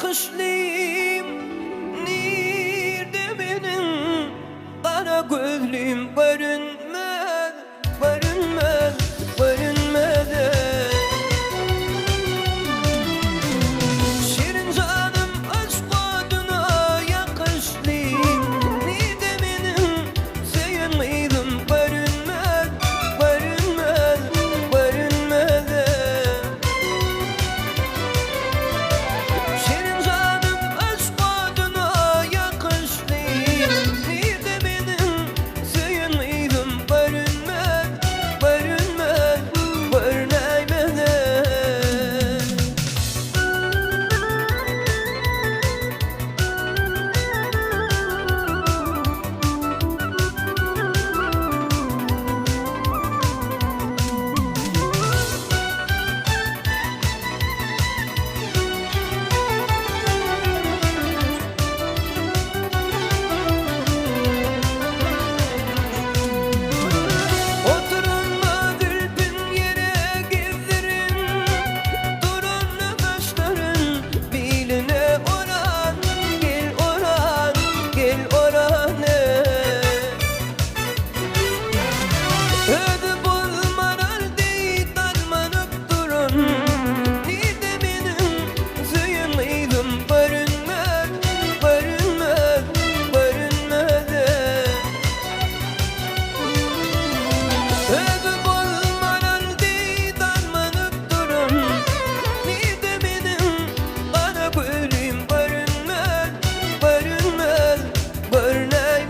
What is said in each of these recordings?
yakışlıyım, nerede benim kara gözlüm? Görünmez, görünmez, görünmez. Şirin canım aşk adına yakışlıyım, nerede benim sevgilim? Görünmez, görünmez, görünmez. Şirin canım aşk adına yakışlıyım, nerede benim sevgilim? Görünmez, görünmez, görünmez. Oturun gülbün yere gezdirin, durun nefeslerin biline oran, gel oran, gel oran. Ödü bulmalar değil darmanıp durun, nerede benim sevgilim? Görünmez, görünmez, görünmez. Ödü bulmalar değil darmanıp durun, nerede benim kara gözlüm? Görünmez, görünmez, görünmez.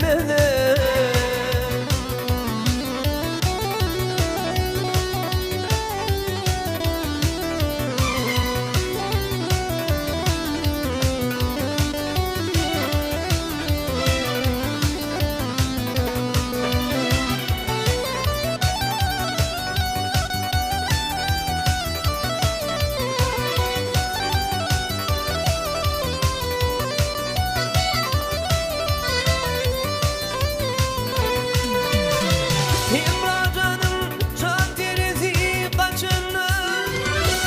İmracanım şatiresi kaçınır,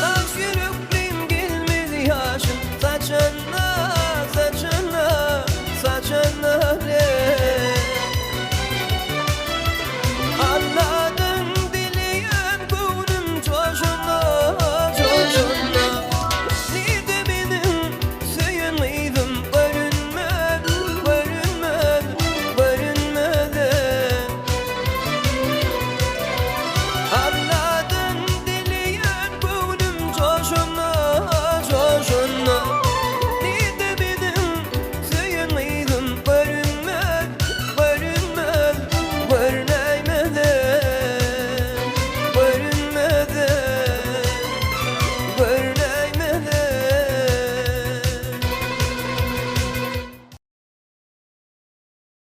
taş yürekliyim gelmedi yaşa.